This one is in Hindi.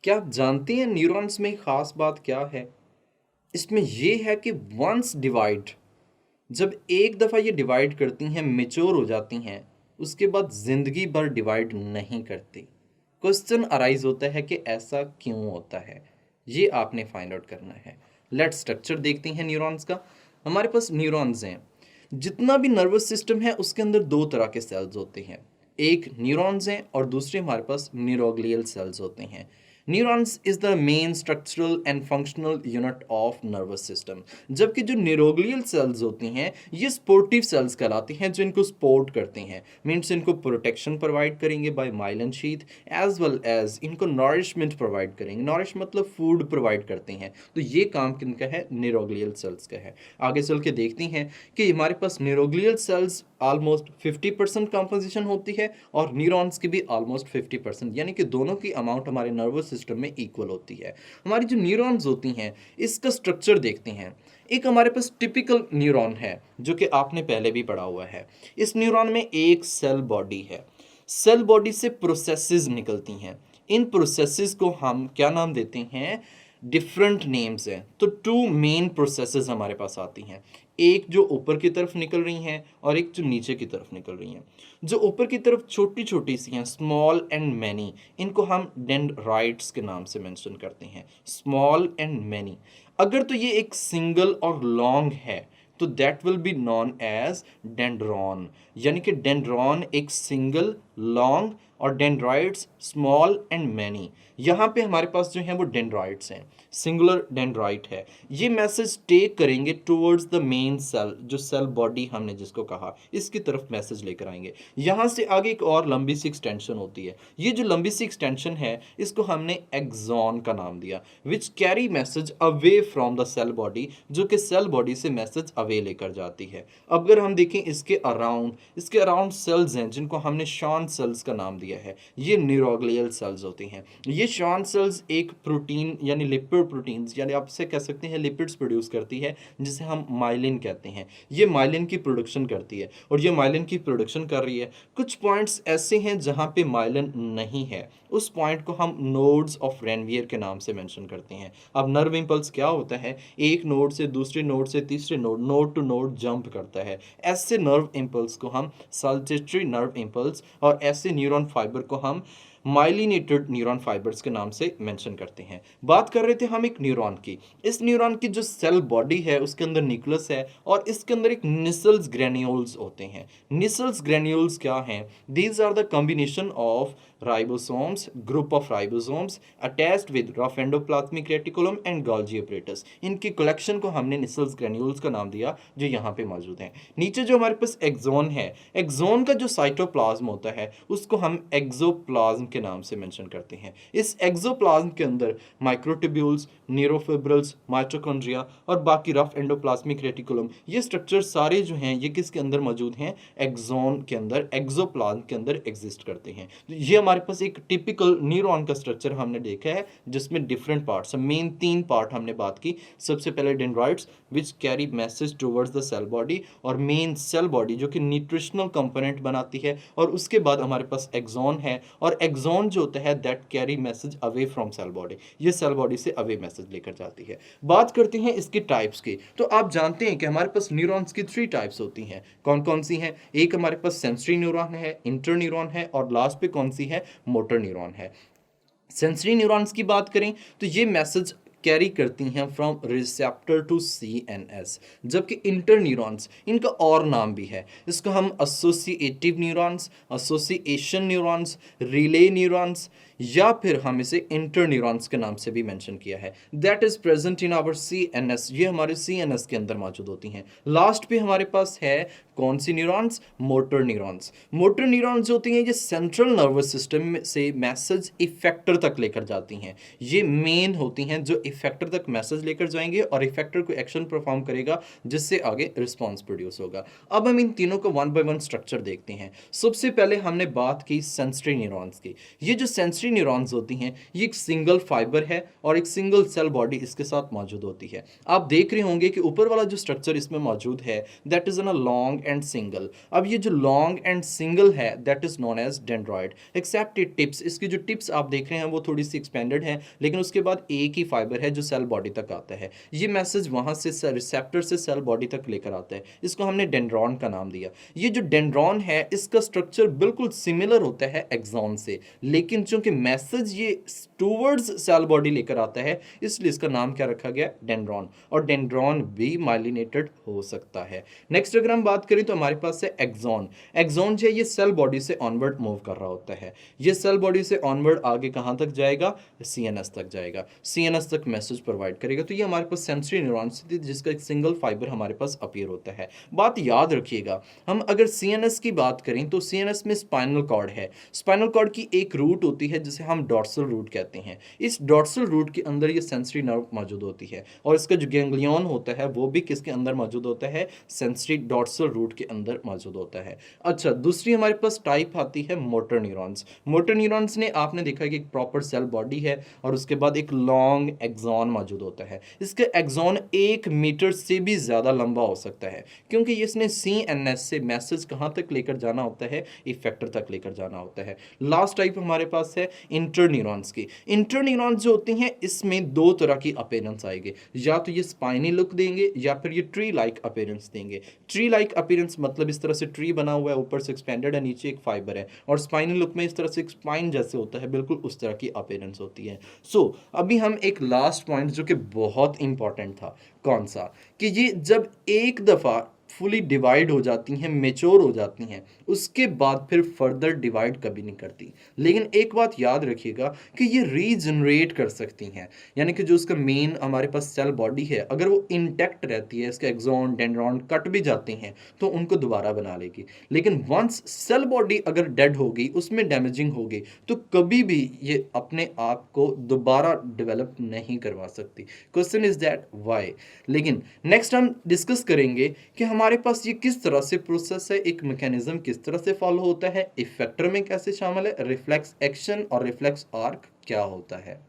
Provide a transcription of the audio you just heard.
क्या आप जानते हैं न्यूरॉन्स में खास बात क्या है? इसमें ये है कि वंस डिवाइड, जब एक दफ़ा ये डिवाइड करती हैं, मैच्योर हो जाती हैं, उसके बाद ज़िंदगी भर डिवाइड नहीं करती। क्वेश्चन अराइज होता है कि ऐसा क्यों होता है? ये आपने फाइंड आउट करना है। लेट स्ट्रक्चर देखते हैं न्यूरॉन्स का। हमारे पास न्यूरॉन्स हैं। जितना भी नर्वस सिस्टम है उसके अंदर दो तरह के सेल्स होते हैं। एक न्यूरॉन्स हैं और दूसरे हमारे पास न्यूरोग्लियल सेल्स होते हैं। Neurons is the main structural and functional unit of nervous system. जबकि जो न्यूरोग्लियल सेल्स होती हैं ये स्पोर्टिव सेल्स कहलाती हैं, जो इनको सपोर्ट करती हैं। मीन्स इनको प्रोटेक्शन प्रोवाइड करेंगे by myelin sheath, as well as इनको नॉरिशमेंट प्रोवाइड करेंगे। नॉरिश मतलब फूड प्रोवाइड करते हैं। तो ये काम किनका है? न्यूरोग्लियल सेल्स का है। आगे चल के देखते हैं कि हमारे पास न्यूरोग्लियल सेल्स ऑलमोस्ट 50% कंपोजिशन होती है और न्यूरॉन्स की भी ऑलमोस्ट 50%, यानी कि दोनों की अमाउंट हमारे नर्वस सिस्टम में इक्वल होती है। हमारी जो न्यूरॉन्स होती हैं इसका स्ट्रक्चर देखते हैं। एक हमारे पास टिपिकल न्यूरॉन है जो कि आपने पहले भी पढ़ा हुआ है। इस न्यूरॉन में एक सेल बॉडी है। सेल बॉडी से प्रोसेसेस निकलती हैं। इन प्रोसेसेस को हम क्या नाम देते हैं? डिफरेंट नेम्स हैं। तो टू मेन प्रोसेसेस हमारे पास आती हैं। एक जो ऊपर की तरफ निकल रही हैं और एक जो नीचे की तरफ निकल रही हैं। जो ऊपर की तरफ छोटी छोटी सी हैं, स्मॉल एंड मैनी, इनको हम डेंड्राइट्स के नाम से मेंशन करते हैं। Small and many. अगर तो ये एक सिंगल और लॉन्ग है तो that will be known as dendron. यानी कि डेंड्रॉन एक सिंगल, लॉन्ग, और डेंड्राइट्स स्मॉल एंड मैनी। यहाँ पे हमारे पास जो है वो डेंड्राइट्स हैं, सिंगुलर डेंड्राइट है। ये मैसेज टेक करेंगे टुवर्ड्स द मेन सेल, जो सेल बॉडी हमने जिसको कहा, इसकी तरफ मैसेज लेकर आएंगे। यहाँ से आगे एक और लंबी सी एक्सटेंशन होती है। ये जो लंबी सी एक्सटेंशन है इसको हमने एक्सॉन का नाम दिया, which carry message away from the cell body, जो कि सेल बॉडी से मैसेज अवे लेकर जाती है। अब अगर हम देखें इसके अराउंड सेल्स हैं जिनको हमने शॉन सेल्स का नाम दिया है। ये न्यूरोग्लियल सेल्स होती हैं। ये शॉन सेल्स एक प्रोटीन यानी लिपिड प्रोटीन्स, यानी आप इसे कह सकते हैं लिपिड्स प्रोड्यूस करती है, जिसे हम माइलिन कहते हैं। ये माइलिन की प्रोडक्शन करती है और ये माइलिन की प्रोडक्शन कर रही है। कुछ पॉइंट्स ऐसे हैं जहाँ पे माइलिन नहीं है, उस पॉइंट को हम नोड्स ऑफ रेनवियर के नाम से मेंशन करते हैं। अब नर्व इंपल्स क्या होता है? एक नोड से दूसरे नोड से तीसरे node, node to node jump करता है। ऐसे नर्व इंपल्स को हम सल्टेटरी नर्व इंपल्स, और ऐसे न्यूरॉन फाइबर को हम माइलिनेटेड न्यूरॉन फाइबर्स के नाम से मेंशन करते हैं। बात कर रहे थे हम एक न्यूरॉन की। इस न्यूरॉन की जो सेल बॉडी है उसके अंदर न्यूक्लियस है और इसके अंदर एक निसल्स ग्रेन्यूल्स होते हैं। निसल्स ग्रेन्यूल्स क्या हैं? These are the combination of ribosomes, group of ribosomes attached with rough endoplasmic reticulum and Golgi apparatus। इनकी कलेक्शन को हमने निसल्स ग्रेन्यूल्स का नाम दिया, जो यहाँ पे मौजूद हैं। नीचे जो हमारे पास एक्सोन है, एक्सोन का जो साइटोप्लाज्म होता है उसको हम एक्सोप्लाज्म के नाम से मेंशन करते हैं। इस एक्सोप्लाज्म के अंदर माइक्रोट्यूब्यूल्स, न्यूरोफिब्रिल्स, माइटोकॉन्ड्रिया और बाकी रफ एंडोप्लाज्मिक रेटिकुलम, ये स्ट्रक्चर सारे जो हैं ये किसके अंदर मौजूद हैं? एक्सोन के अंदर, एक्सोप्लाज्म के अंदर एग्जिस्ट करते हैं। तो ये हमारे पास एक टिपिकल न्यूरॉन का स्ट्रक्चर हमने देखा है, जिसमें डिफरेंट पार्ट्स, मेन 3 पार्ट हमने बात की। सबसे पहले dendrites which carry message towards the cell body, और मेन सेल बॉडी जो कि न्यूट्रिशनल कंपोनेंट बनाती है, और उसके बाद हमारे पास एक्सोन है, और एक्सोन जो होता है that carry message away from cell body. ये सेल बॉडी से अवे मैसेज लेकर जाती है। बात करते हैं इसकी टाइप्स की। तो आप जानते हैं कि हमारे पास न्यूरॉन्स की 3 टाइप्स होती हैं। कौन कौन सी हैं? एक हमारे पास सेंसरी न्यूरॉन है, इंटर न्यूरॉन है, और लास्ट पे कौन सी है? मोटर न्यूरॉन है। सेंसरी न्यूरॉन्स की बात करें तो ये मैसेज कैरी करती हैं फ्रॉम रिसेप्टर टू सीएनएस। जबकि इंटर न्यूरॉन्स, इनका और नाम भी है। इसको हम associative neurons, association neurons, relay neurons, या फिर हम इसे इंटर न्यूरॉन्स के नाम से भी मेंशन किया है। That is present in our CNS. ये हमारे सीएनएस के अंदर मौजूद होती हैं। लास्ट पे हमारे पास है कौन सी neurons? Motor neurons. Motor neurons जो होती हैं ये सेंट्रल नर्वस सिस्टम से मैसेज इफेक्टर तक लेकर जाती हैं। ये मेन होती हैं जो इफेक्टर तक मैसेज लेकर जाएंगे और इफेक्टर को एक्शन परफॉर्म करेगा, जिससे आगे रिस्पॉन्स प्रोड्यूस होगा। अब हम इन तीनों को वन बाय वन स्ट्रक्चर देखते हैं। सबसे पहले हमने बात की सेंसरी न्यूरॉन्स की। ये जो सेंसरी न्यूरॉन्स होती हैं ये एक सिंगल फाइबर है और एक सिंगल सेल बॉडी इसके साथ मौजूद होती है। आप देख रहे होंगे कि ऊपर वाला जो स्ट्रक्चर इसमें मौजूद है that is an a long and single. अब ये जो लॉन्ग एंड सिंगल है that is known as dendroid, except it tips. इसकी जो टिप्स आप देख रहे हैं वो थोड़ी सी एक्सपेंडेड है, लेकिन उसके बाद एक ही फाइबर है जो सेल बॉडी तक आता है। ये मैसेज वहां से रिसेप्टर से सेल बॉडी तक लेकर आता है, इसको हमने डेंड्रॉन का नाम दिया। ये जो डेंड्रॉन है इसका स्ट्रक्चर बिल्कुल सिमिलर होता है एक्सॉन से, लेकिन चूंकि मैसेज ये टूवर्ड्स सेल बॉडी लेकर आता है इसलिए इसका नाम क्या रखा गया, डेंड्रॉन। और डेंड्रॉन भी माइलिनेटेड हो सकता है। नेक्स्ट अगर हम बात करें तो हमारे पास है एक्सॉन। एक्सॉन जो है ये सेल बॉडी से ऑनवर्ड मूव कर रहा होता है। ये सेल बॉडी से ऑनवर्ड आगे कहां तक जाएगा, सीएनएस तक जाएगा, सीएनएस तक मैसेज प्रोवाइड करेगा। तो ये हमारे पास सेंसरी न्यूरॉन्स जिसका एक सिंगल फाइबर हमारे पास अपीयर होता है। बात याद रखिएगा, हम अगर सीएनएस की बात करें तो सीएनएस में स्पाइनल कॉर्ड है। स्पाइनल कॉर्ड की एक रूट होती है जिसे हम डॉर्सल रूट कहते हैं। इस डॉर्सल रूट के अंदर ये सेंसरी नर्व मौजूद होती है, और इसका जो गैंग्लियन होता है वो भी किसके अंदर मौजूद होता है, सेंसरी डॉर्सल रूट के अंदर मौजूद होता है। अच्छा, दूसरी हमारे पास टाइप आती है मोटर न्यूरॉन्स। मोटर न्यूरॉन्स ने आपने देखा कि एक प्रॉपर सेल बॉडी है और उसके बाद एक लॉन्ग एक्सॉन मौजूद होता है। इसका एक्सॉन 1 मीटर से भी ज़्यादा लंबा हो सकता है, क्योंकि इसने सीएनएस से मैसेज कहाँ तक लेकर जाना होता है, इफेक्टर तक लेकर जाना होता है। लास्ट टाइप हमारे पास है इंटर न्यूरॉन्स की। इंटर न्यूरॉन्स जो होती हैं इसमें दो तरह की अपीयरेंस आएगी, या तो ये स्पाइनी लुक देंगे या फिर ये ट्री लाइक अपीयरेंस देंगे। ट्री लाइक अपीयरेंस मतलब इस तरह से ट्री बना हुआ है, ऊपर से एक्सपेंडेड है, नीचे एक फाइबर है, और स्पाइनी लुक में इस तरह से एक स्पाइन जैसे होता है, बिल्कुल उस तरह की अपीयरेंस होती है। सो अभी हम एक लास्ट पॉइंट जो कि बहुत इंपॉर्टेंट था, कौन सा, कि ये जब एक दफ़ा फुली डिवाइड हो जाती हैं, मेच्योर हो जाती हैं, उसके बाद फिर फर्दर डिवाइड कभी नहीं करती। लेकिन एक बात याद रखिएगा कि ये रीजनरेट कर सकती हैं, यानी कि जो उसका मेन हमारे पास सेल बॉडी है अगर वो इंटैक्ट रहती है, इसके एक्सॉन डेंड्रॉन कट भी जाते हैं तो उनको दोबारा बना लेगी। लेकिन वंस सेल बॉडी अगर डेड हो गई, उसमें डैमेजिंग हो गई, तो कभी भी ये अपने आप को दोबारा डेवलप नहीं करवा सकती। Question is that why. लेकिन नेक्स्ट हम डिस्कस करेंगे कि हमारे पास ये किस तरह से प्रोसेस है, एक मैकेनिज्म किस तरह से फॉलो होता है, इफेक्टर में कैसे शामिल है, रिफ्लेक्स एक्शन और रिफ्लेक्स आर्क क्या होता है।